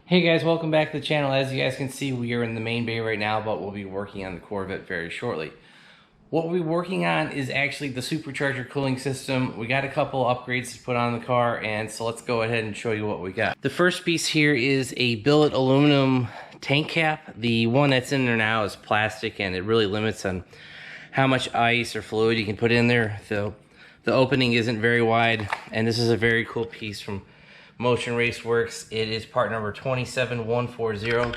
Hey guys, welcome back to the channel. As you guys can see, we are in the main bay right now, but we'll be working on the Corvette very shortly. What we'll be working on is actually the supercharger cooling system. We got a couple upgrades to put on the car, and so let's go ahead and show you what we got. The first piece here is a billet aluminum tank cap. The one that's in there now is plastic, and it really limits on how much ice or fluid you can put in there. So the opening isn't very wide, and this is a very cool piece from Raceworks. It is part number 27140. A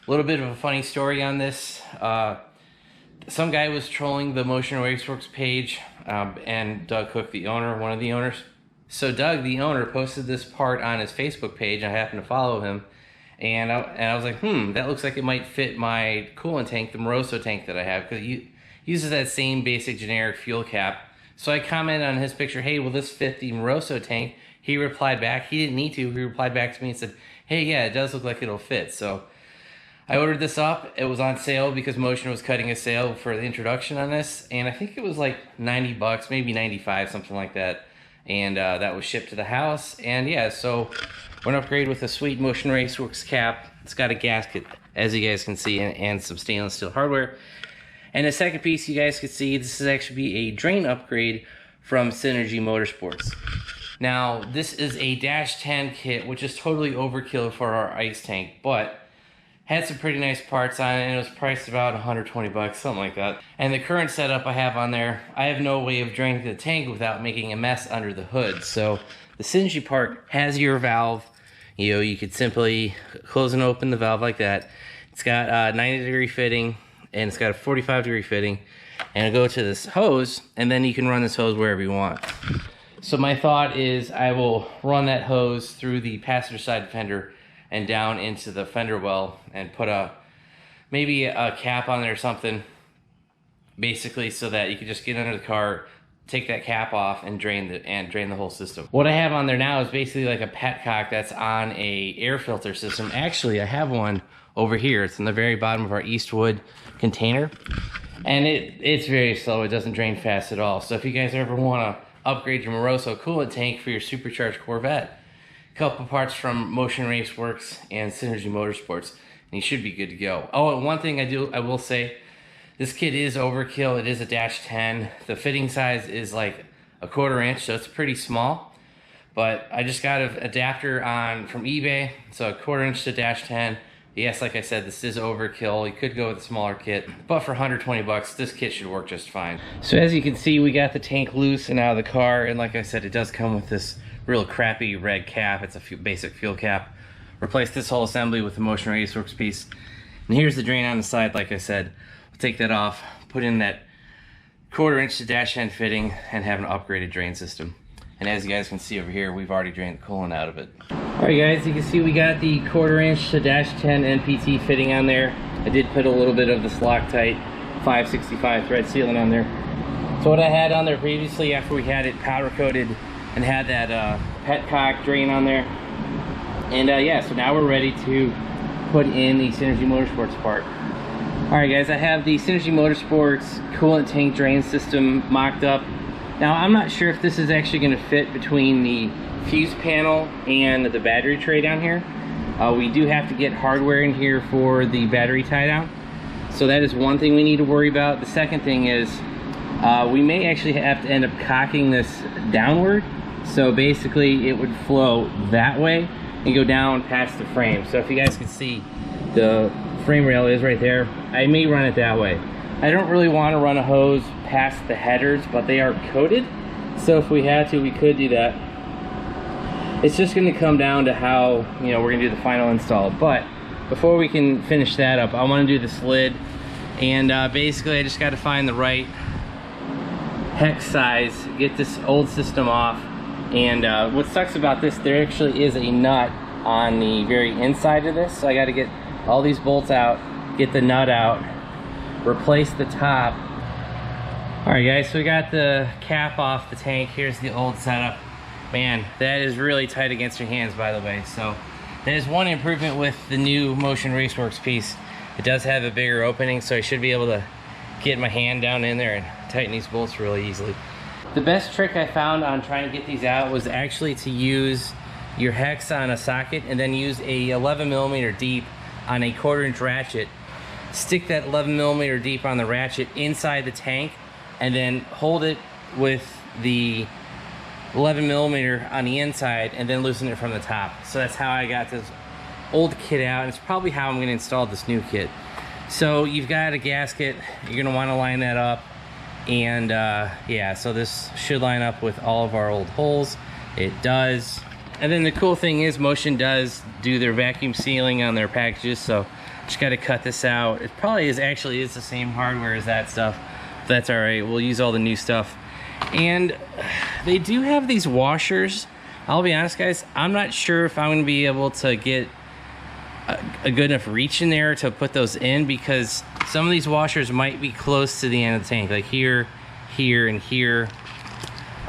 little bit of a funny story on this. Some guy was trolling the Raceworks page, and Doug Cook, the owner, one of the owners. So Doug, the owner, posted this part on his Facebook page. I happened to follow him, and I was like, that looks like it might fit my coolant tank, the Moroso tank that I have, because it uses that same basic generic fuel cap. So I commented on his picture, hey, will this fit the Moroso tank? He replied back, he didn't need to, he replied back to me and said, hey, yeah, it does look like it'll fit. So I ordered this up. It was on sale because Motion was cutting a sale for the introduction on this, and I think it was like 90 bucks, maybe 95, something like that. And that was shipped to the house. And yeah, so we're gonna upgrade with a sweet Motion Raceworks cap. It's got a gasket, as you guys can see, and some stainless steel hardware. And the second piece, you guys can see, this is actually be a drain upgrade from Synergy Motorsports. Now, this is a Dash 10 kit, which is totally overkill for our ice tank, but had some pretty nice parts on it, and it was priced about 120 bucks, something like that. And the current setup I have on there, I have no way of draining the tank without making a mess under the hood. So the Synergy part has your valve. You know, you could simply close and open the valve like that. It's got a 90-degree fitting, and it's got a 45-degree fitting, and it'll go to this hose, and then you can run this hose wherever you want. So my thought is I will run that hose through the passenger side fender and down into the fender well and put maybe a cap on there or something, basically, so that you can just get under the car, take that cap off, and drain the whole system. What I have on there now is basically like a petcock that's on a air filter system. Actually, I have one over here. It's in the very bottom of our Eastwood container, and it's very slow. It doesn't drain fast at all. So if you guys ever want to upgrade your Moroso coolant tank for your supercharged Corvette, a couple parts from Motion Raceworks and Synergy Motorsports, and you should be good to go. Oh, and one thing I will say, this kit is overkill. It is a Dash 10. The fitting size is like a 1/4 inch, so it's pretty small. But I just got an adapter from eBay, so a 1/4 inch to Dash 10. Yes, like I said, this is overkill. You could go with a smaller kit, but for 120 bucks, this kit should work just fine. So as you can see, we got the tank loose and out of the car, and like I said, it does come with this real crappy red cap. It's a basic fuel cap. Replace this whole assembly with the Motion Raceworks piece. And here's the drain on the side, like I said. We'll take that off, put in that 1/4 inch to Dash 10 fitting, and have an upgraded drain system. And as you guys can see over here, we've already drained the coolant out of it. Alright guys, you can see we got the 1/4 inch to Dash 10 NPT fitting on there. I did put a little bit of this Loctite 565 thread sealant on there. So what I had on there previously, after we had it powder coated and had that petcock drain on there. And yeah, so now we're ready to put in the Synergy Motorsports part. Alright guys, I have the Synergy Motorsports coolant tank drain system mocked up. Now I'm not sure if this is actually going to fit between the fuse panel and the battery tray down here. We do have to get hardware in here for the battery tie down. So that is one thing we need to worry about. The second thing is we may actually have to end up cocking this downward. So basically it would flow that way and go down past the frame. So if you guys can see, the frame rail is right there. I may run it that way. I don't really want to run a hose past the headers, but they are coated. So if we had to, we could do that. It's just going to come down to how, we're going to do the final install. But before we can finish that up, I want to do this lid. And basically I just got to find the right hex size, get this old system off. And what sucks about this, there actually is a nut on the very inside of this. So I got to get all these bolts out, get the nut out, replace the top. Alright guys, so we got the cap off the tank. Here's the old setup. Man, that is really tight against your hands, by the way. So that is one improvement with the new Motion Raceworks piece. It does have a bigger opening, so I should be able to get my hand down in there and tighten these bolts really easily. The best trick I found on trying to get these out was actually to use your hex on a socket, and then use a 11mm deep on a 1/4" ratchet. Stick that 11mm deep on the ratchet inside the tank, and then hold it with the 11mm on the inside, and then loosen it from the top. So that's how I got this old kit out, and it's probably how I'm going to install this new kit. So you've got a gasket, you're going to want to line that up, and yeah, so this should line up with all of our old holes. It does. And then the cool thing is Motion does do their vacuum sealing on their packages, so just got to cut this out. It probably is actually the same hardware as that stuff. That's all right, we'll use all the new stuff. And they do have these washers. I'll be honest, guys, I'm not sure if I'm going to be able to get a good enough reach in there to put those in, because some of these washers might be close to the end of the tank, like here, here, and here.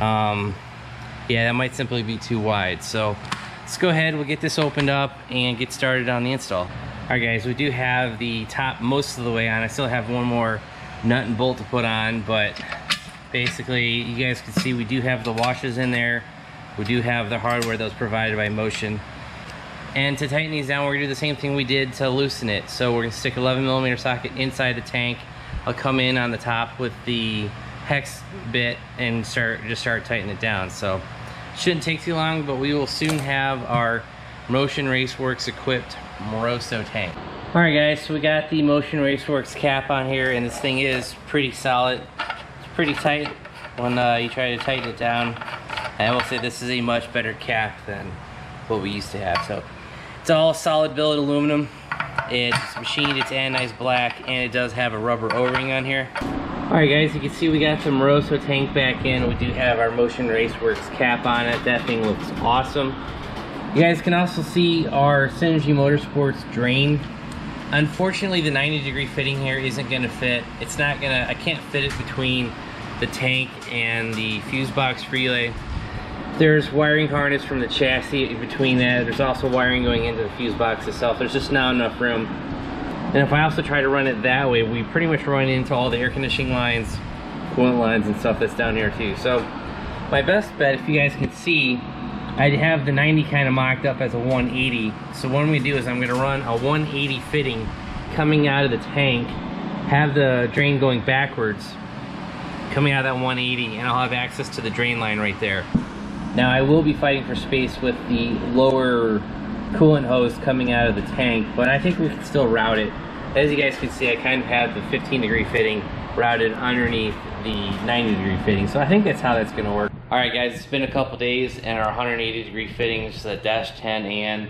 Yeah, that might simply be too wide. So let's go ahead, we'll get this opened up and get started on the install. All right, guys, we do have the top most of the way on. I still have one more nut and bolt to put on, but basically you guys can see we do have the washers in there. We do have the hardware that was provided by Motion. And to tighten these down, we're gonna do the same thing we did to loosen it. So we're gonna stick 11mm socket inside the tank. I'll come in on the top with the hex bit and just start tightening it down. So shouldn't take too long, but we will soon have our Motion Raceworks equipped Moroso tank. All right, guys, so we got the Motion Raceworks cap on here, and this thing is pretty solid. It's pretty tight when you try to tighten it down. And I will say this is a much better cap than what we used to have. So it's all solid billet aluminum. It's machined, it's anodized black, and it does have a rubber O-ring on here. All right, guys, you can see we got the Moroso tank back in. We do have our Motion Raceworks cap on it. That thing looks awesome. You guys can also see our Synergy Motorsports drain. Unfortunately, the 90-degree fitting here isn't gonna fit. It's not gonna, I can't fit it between the tank and the fuse box relay. There's wiring harness from the chassis between that. There's also wiring going into the fuse box itself. There's just not enough room. And if I also try to run it that way, we pretty much run into all the air conditioning lines, coolant lines, and stuff that's down here too. So my best bet, if you guys can see, I have the 90 kind of mocked up as a 180. So what I'm gonna do is I'm gonna run a 180 fitting coming out of the tank, have the drain going backwards, coming out of that 180, and I'll have access to the drain line right there. Now I will be fighting for space with the lower coolant hose coming out of the tank, but I think we can still route it. As you guys can see, I kind of have the 15-degree fitting routed underneath the 90-degree fitting, so I think that's how that's gonna work. All right, guys, it's been a couple days, and our 180-degree fitting is the Dash 10, and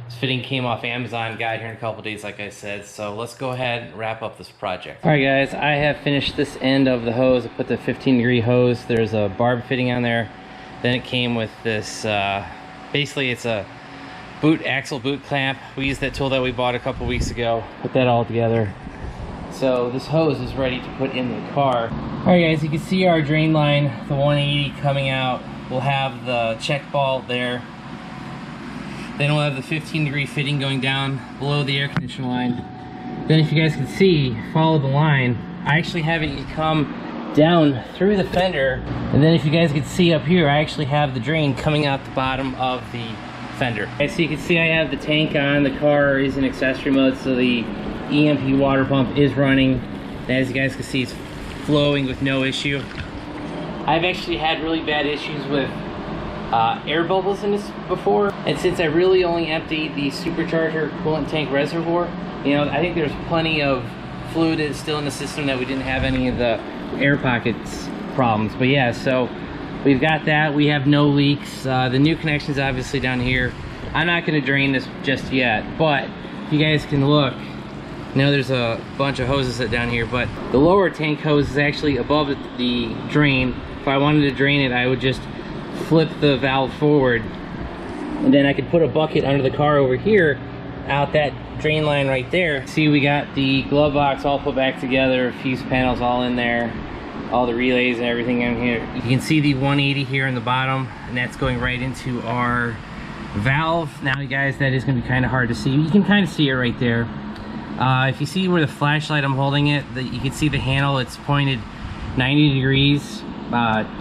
this fitting came off Amazon, got here in a couple days, like I said. So let's go ahead and wrap up this project. All right, guys, I have finished this end of the hose. I put the 15-degree hose. There's a barb fitting on there. Then it came with this, basically it's a axle boot clamp. We used that tool that we bought a couple weeks ago, put that all together. So this hose is ready to put in the car. All right, guys, you can see our drain line, the 180 coming out. We'll have the check ball there. Then we'll have the 15-degree fitting going down below the air conditioner line. Then if you guys can see, follow the line. I actually have it come down through the fender, and then if you guys can see up here, I actually have the drain coming out the bottom of the fender. Okay, so you can see I have the tank on. The car is in accessory mode, so the EMP water pump is running. And as you guys can see, it's flowing with no issue. I've actually had really bad issues with air bubbles in this before, and since I really only emptied the supercharger coolant tank reservoir, you know, I think there's plenty of fluid that's still in the system that we didn't have any of the air pockets problems. But yeah, so we've got that. We have no leaks. The new connection's obviously down here. I'm not going to drain this just yet, but if you guys can look, you know, there's a bunch of hoses that down here, but the lower tank hose is actually above the drain. If I wanted to drain it, I would just flip the valve forward, and then I could put a bucket under the car over here, out that drain line right there. See, we got the glove box all put back together, fuse panels all in there, all the relays and everything in here. You can see the 180 here in the bottom, and that's going right into our valve. Now, you guys, that is going to be kind of hard to see. You can kind of see it right there. If you see where the flashlight I'm holding it, you can see the handle. It's pointed 90 degrees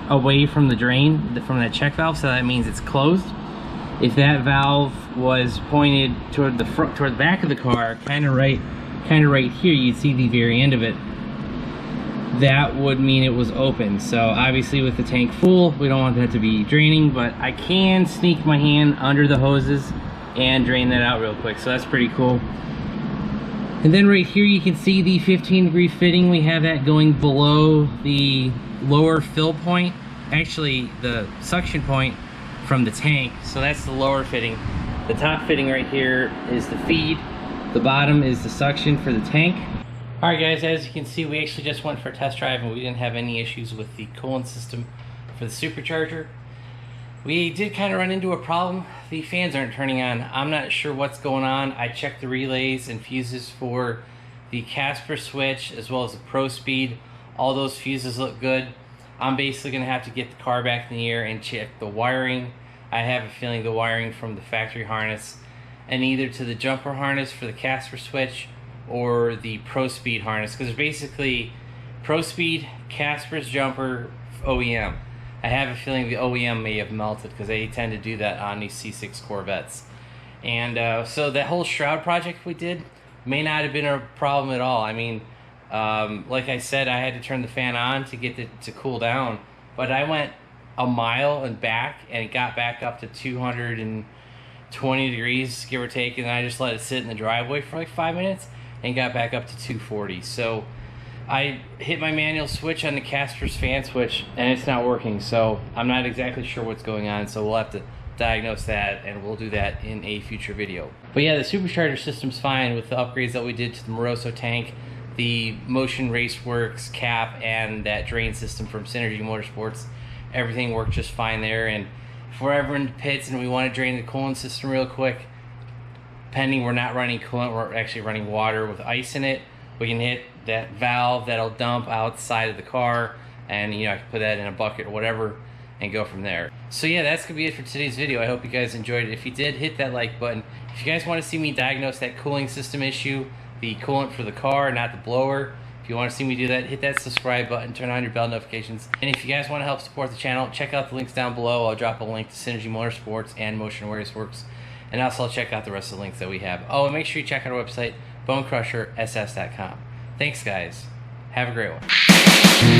away from the drain, from that check valve, so that means it's closed. if that valve was pointed toward the front, toward the back of the car, kind of right here, you'd see the very end of it. That would mean it was open. So obviously with the tank full, we don't want that to be draining, but I can sneak my hand under the hoses and drain that out real quick. So that's pretty cool. And then right here you can see the 15-degree fitting. We have that going below the lower fill point, actually the suction point from the tank. So that's the lower fitting. The top fitting right here is the feed. The bottom is the suction for the tank. All right guys, as you can see, we actually just went for a test drive and we didn't have any issues with the coolant system for the supercharger. We did kind of run into a problem. The fans aren't turning on. I'm not sure what's going on. I checked the relays and fuses for the Casper switch as well as the Pro Speed. All those fuses look good. I'm basically going to have to get the car back in the air and check the wiring. I have a feeling the wiring from the factory harness and either to the jumper harness for the Casper switch or the Pro Speed harness, because basically Pro Speed, Casper's jumper, OEM. I have a feeling the OEM may have melted because they tend to do that on these C6 Corvettes. And so that whole shroud project we did may not have been a problem at all. I mean, like I said, I had to turn the fan on to get it to cool down, but I went a mile and back and it got back up to 220 degrees, give or take, and I just let it sit in the driveway for like 5 minutes and got back up to 240. So I hit my manual switch on the Casper's fan switch and it's not working, so I'm not exactly sure what's going on, so we'll have to diagnose that and we'll do that in a future video. But yeah, the supercharger system's fine with the upgrades that we did to the Moroso tank, the Motion Raceworks cap, and that drain system from Synergy Motorsports. Everything worked just fine there, and if we're ever in the pits and we want to drain the coolant system real quick, pending we're not running coolant, we're actually running water with ice in it, we can hit that valve that'll dump outside of the car, and I can put that in a bucket or whatever and go from there. So yeah, that's gonna be it for today's video. I hope you guys enjoyed it. If you did, hit that like button. If you guys want to see me diagnose that cooling system issue, the coolant for the car, not the blower, if you want to see me do that, hit that subscribe button, turn on your bell notifications. And if you guys want to help support the channel, check out the links down below. I'll drop a link to Synergy Motorsports and Motion Raceworks, and also I'll check out the rest of the links that we have. Oh, and make sure you check out our website, BonecrrusherSS.com. Thanks guys. Have a great one.